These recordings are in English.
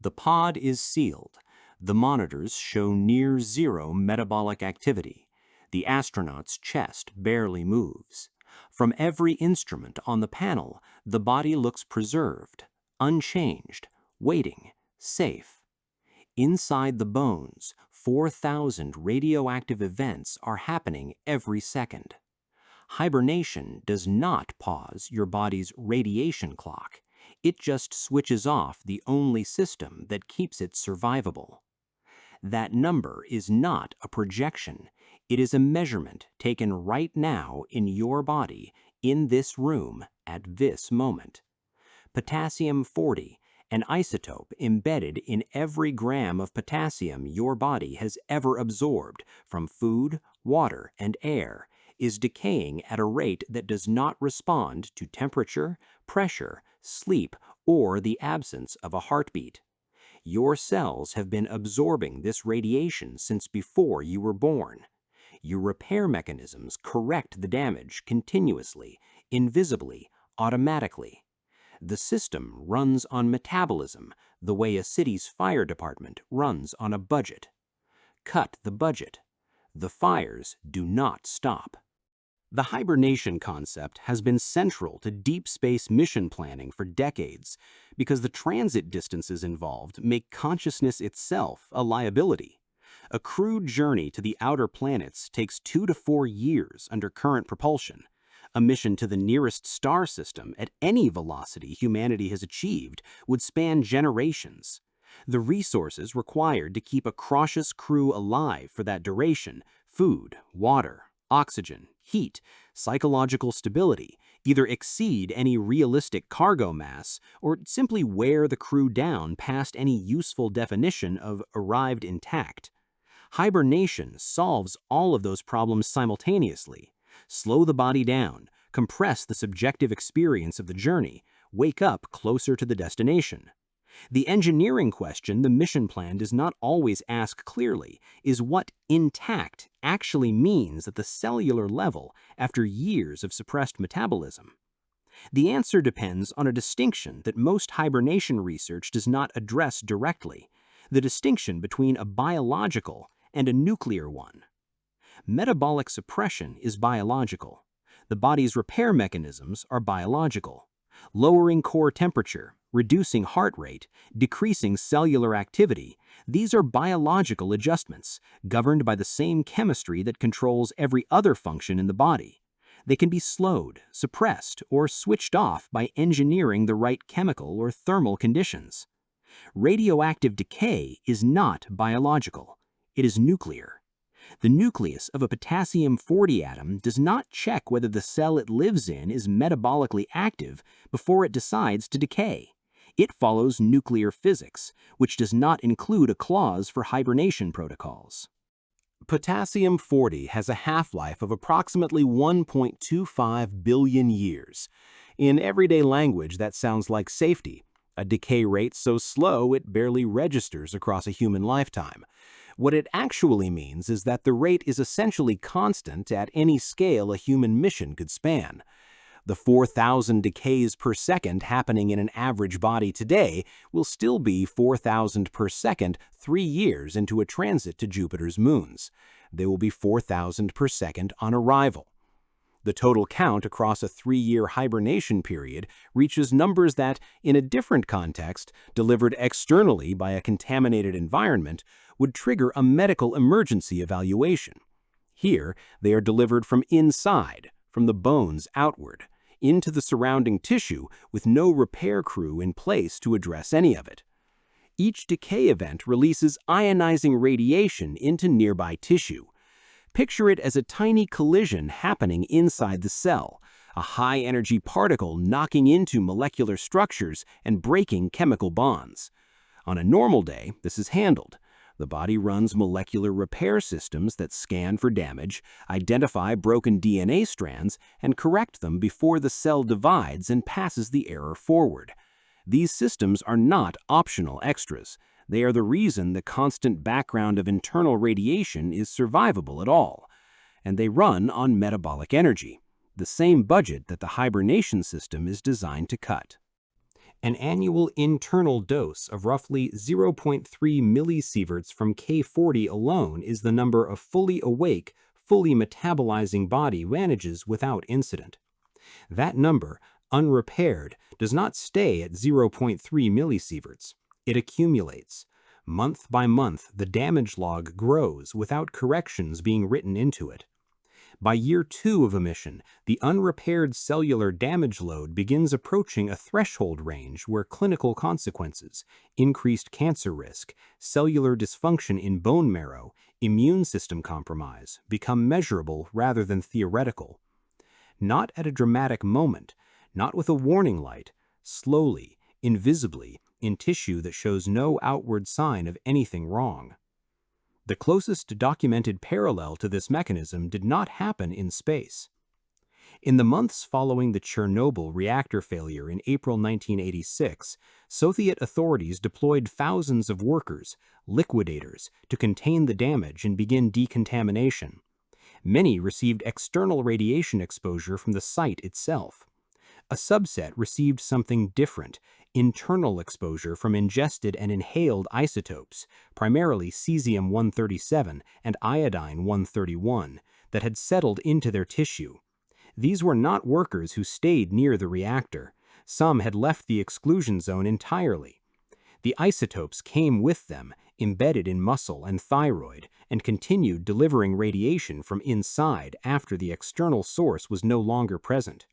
The pod is sealed. The monitors show near zero metabolic activity. The astronaut's chest barely moves. From every instrument on the panel, the body looks preserved, unchanged, waiting, safe. Inside the bones, 4,000 radioactive events are happening every second. Hibernation does not pause your body's radiation clock. It just switches off the only system that keeps it survivable. That number is not a projection. It is a measurement taken right now in your body, in this room, at this moment. Potassium-40, an isotope embedded in every gram of potassium your body has ever absorbed from food, water, and air, is decaying at a rate that does not respond to temperature, pressure, sleep, or the absence of a heartbeat. Your cells have been absorbing this radiation since before you were born. Your repair mechanisms correct the damage continuously, invisibly, automatically. The system runs on metabolism, the way a city's fire department runs on a budget. Cut the budget. The fires do not stop. The hibernation concept has been central to deep space mission planning for decades because the transit distances involved make consciousness itself a liability. A crewed journey to the outer planets takes 2 to 4 years under current propulsion. A mission to the nearest star system at any velocity humanity has achieved would span generations. The resources required to keep a cautious crew alive for that duration, food, water, oxygen, heat, psychological stability, either exceed any realistic cargo mass or simply wear the crew down past any useful definition of arrived intact. Hibernation solves all of those problems simultaneously. Slow the body down, compress the subjective experience of the journey, wake up closer to the destination. The engineering question the mission plan does not always ask clearly is what intact actually means at the cellular level after years of suppressed metabolism. The answer depends on a distinction that most hibernation research does not address directly, the distinction between a biological and a nuclear one. Metabolic suppression is biological. The body's repair mechanisms are biological. Lowering core temperature, reducing heart rate, decreasing cellular activity, these are biological adjustments, governed by the same chemistry that controls every other function in the body. They can be slowed, suppressed, or switched off by engineering the right chemical or thermal conditions. Radioactive decay is not biological. It is nuclear. The nucleus of a potassium-40 atom does not check whether the cell it lives in is metabolically active before it decides to decay. It follows nuclear physics, which does not include a clause for hibernation protocols. Potassium-40 has a half-life of approximately 1.25 billion years. In everyday language, that sounds like safety, a decay rate so slow it barely registers across a human lifetime. What it actually means is that the rate is essentially constant at any scale a human mission could span. The 4,000 decays per second happening in an average body today will still be 4,000 per second 3 years into a transit to Jupiter's moons. They will be 4,000 per second on arrival. The total count across a 3-year hibernation period reaches numbers that, in a different context, delivered externally by a contaminated environment, would trigger a medical emergency evaluation. Here, they are delivered from inside, from the bones outward, into the surrounding tissue with no repair crew in place to address any of it. Each decay event releases ionizing radiation into nearby tissue. Picture it as a tiny collision happening inside the cell, a high-energy particle knocking into molecular structures and breaking chemical bonds. On a normal day, this is handled. The body runs molecular repair systems that scan for damage, identify broken DNA strands, and correct them before the cell divides and passes the error forward. These systems are not optional extras. They are the reason the constant background of internal radiation is survivable at all. And they run on metabolic energy, the same budget that the hibernation system is designed to cut. An annual internal dose of roughly 0.3 millisieverts from K40 alone is the number a fully awake, fully metabolizing body manages without incident. That number, unrepaired, does not stay at 0.3 millisieverts. It accumulates. Month by month, the damage log grows without corrections being written into it. By year 2 of emission, the unrepaired cellular damage load begins approaching a threshold range where clinical consequences, increased cancer risk, cellular dysfunction in bone marrow, immune system compromise, become measurable rather than theoretical. Not at a dramatic moment, not with a warning light, slowly, invisibly, in tissue that shows no outward sign of anything wrong. The closest documented parallel to this mechanism did not happen in space. In the months following the Chernobyl reactor failure in April 1986, Soviet authorities deployed thousands of workers, liquidators, to contain the damage and begin decontamination. Many received external radiation exposure from the site itself. A subset received something different, internal exposure from ingested and inhaled isotopes, primarily cesium-137 and iodine-131, that had settled into their tissue. These were not workers who stayed near the reactor. Some had left the exclusion zone entirely. The isotopes came with them, embedded in muscle and thyroid, and continued delivering radiation from inside after the external source was no longer present.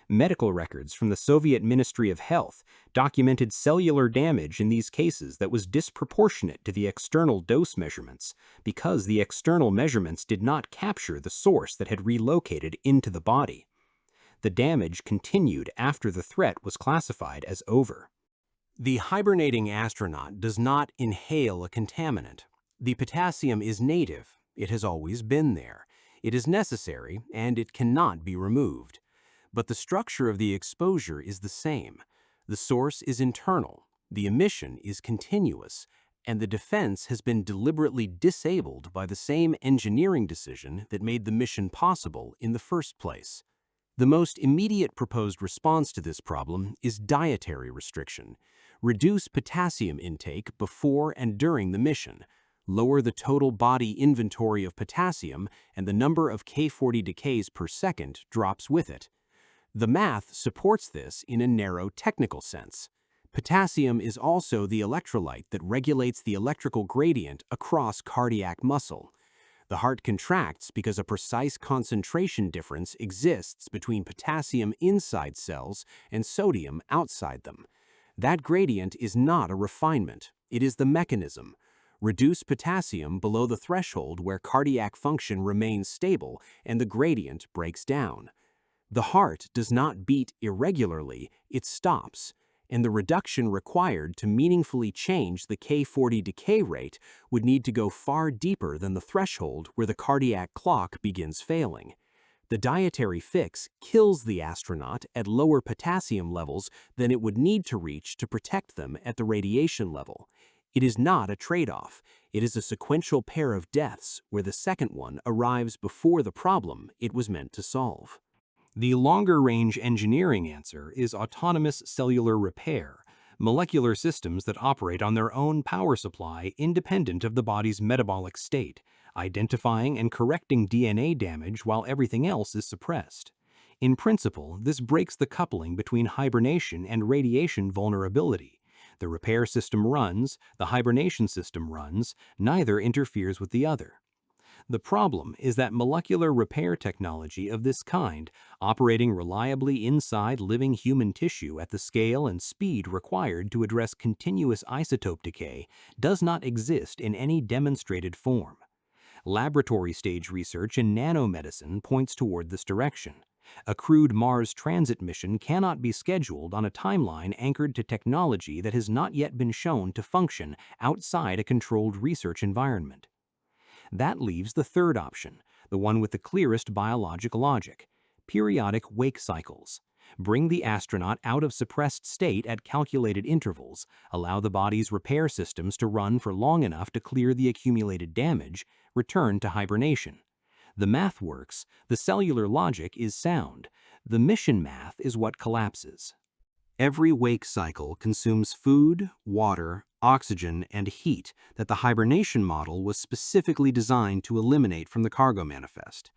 Medical records from the Soviet Ministry of Health documented cellular damage in these cases that was disproportionate to the external dose measurements because the external measurements did not capture the source that had relocated into the body. The damage continued after the threat was classified as over. The hibernating astronaut does not inhale a contaminant. The potassium is native. It has always been there. It is necessary, and it cannot be removed. But the structure of the exposure is the same. The source is internal, the emission is continuous, and the defense has been deliberately disabled by the same engineering decision that made the mission possible in the first place. The most immediate proposed response to this problem is dietary restriction. Reduce potassium intake before and during the mission. Lower the total body inventory of potassium, and the number of K40 decays per second drops with it. The math supports this in a narrow technical sense. Potassium is also the electrolyte that regulates the electrical gradient across cardiac muscle. The heart contracts because a precise concentration difference exists between potassium inside cells and sodium outside them. That gradient is not a refinement, it is the mechanism. Reduce potassium below the threshold where cardiac function remains stable and the gradient breaks down. The heart does not beat irregularly, it stops, and the reduction required to meaningfully change the K40 decay rate would need to go far deeper than the threshold where the cardiac clock begins failing. The dietary fix kills the astronaut at lower potassium levels than it would need to reach to protect them at the radiation level. It is not a trade-off. It is a sequential pair of deaths where the second one arrives before the problem it was meant to solve. The longer-range engineering answer is autonomous cellular repair, molecular systems that operate on their own power supply independent of the body's metabolic state, identifying and correcting DNA damage while everything else is suppressed. In principle, this breaks the coupling between hibernation and radiation vulnerability. The repair system runs, the hibernation system runs, neither interferes with the other. The problem is that molecular repair technology of this kind, operating reliably inside living human tissue at the scale and speed required to address continuous isotope decay, does not exist in any demonstrated form. Laboratory stage research in nanomedicine points toward this direction. A crewed Mars transit mission cannot be scheduled on a timeline anchored to technology that has not yet been shown to function outside a controlled research environment. That leaves the third option, the one with the clearest biologic logic: periodic wake cycles. Bring the astronaut out of suppressed state at calculated intervals, allow the body's repair systems to run for long enough to clear the accumulated damage, return to hibernation. The math works, the cellular logic is sound. The mission math is what collapses. Every wake cycle consumes food, water, oxygen, and heat that the hibernation model was specifically designed to eliminate from the cargo manifest.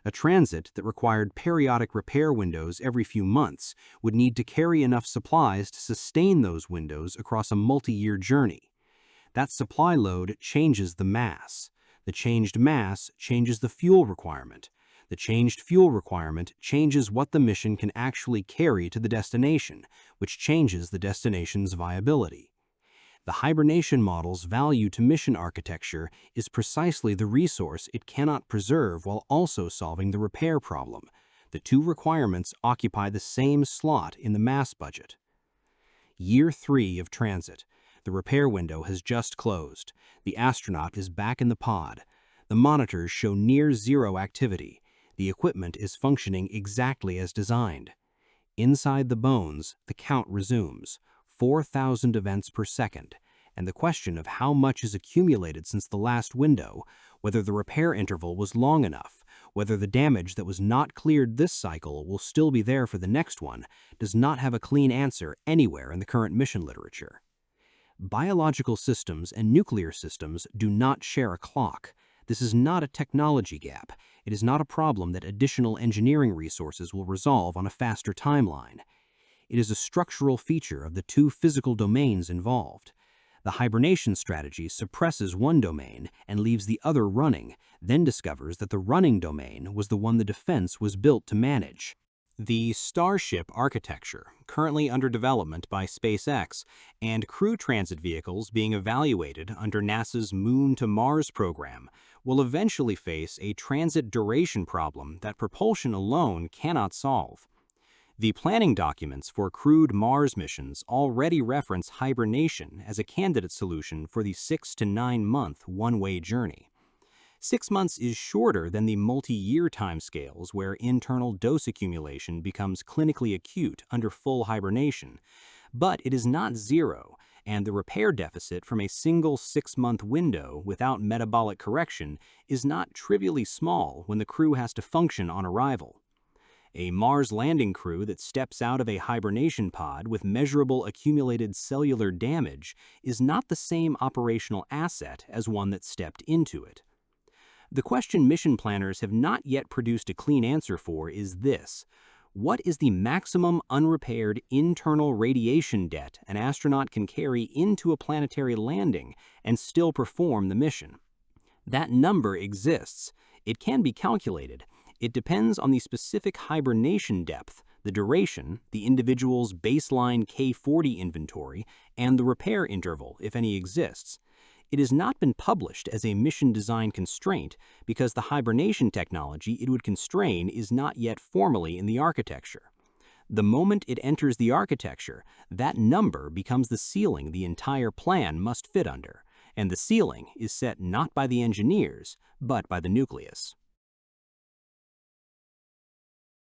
A transit that required periodic repair windows every few months would need to carry enough supplies to sustain those windows across a multi-year journey. That supply load changes the mass. The changed mass changes the fuel requirement. The changed fuel requirement changes what the mission can actually carry to the destination, which changes the destination's viability. The hibernation model's value to mission architecture is precisely the resource it cannot preserve while also solving the repair problem. The two requirements occupy the same slot in the mass budget. Year 3 of transit. The repair window has just closed. The astronaut is back in the pod. The monitors show near zero activity. The equipment is functioning exactly as designed. Inside the bones, the count resumes. 4,000 events per second, and the question of how much is accumulated since the last window, whether the repair interval was long enough, whether the damage that was not cleared this cycle will still be there for the next one, does not have a clean answer anywhere in the current mission literature. Biological systems and nuclear systems do not share a clock. This is not a technology gap. It is not a problem that additional engineering resources will resolve on a faster timeline. It is a structural feature of the two physical domains involved. The hibernation strategy suppresses one domain and leaves the other running, then discovers that the running domain was the one the defense was built to manage. The Starship architecture, currently under development by SpaceX, and crew transit vehicles being evaluated under NASA's Moon to Mars program, will eventually face a transit duration problem that propulsion alone cannot solve. The planning documents for crewed Mars missions already reference hibernation as a candidate solution for the 6 to 9 month one-way journey. 6 months is shorter than the multi-year timescales where internal dose accumulation becomes clinically acute under full hibernation, but it is not zero, and the repair deficit from a single 6-month window without metabolic correction is not trivially small when the crew has to function on arrival. A Mars landing crew that steps out of a hibernation pod with measurable accumulated cellular damage is not the same operational asset as one that stepped into it. The question mission planners have not yet produced a clean answer for is this: what is the maximum unrepaired internal radiation debt an astronaut can carry into a planetary landing and still perform the mission? That number exists. It can be calculated. It depends on the specific hibernation depth, the duration, the individual's baseline K40 inventory, and the repair interval, if any exists. It has not been published as a mission design constraint because the hibernation technology it would constrain is not yet formally in the architecture. The moment it enters the architecture, that number becomes the ceiling the entire plan must fit under, and the ceiling is set not by the engineers, but by the nucleus.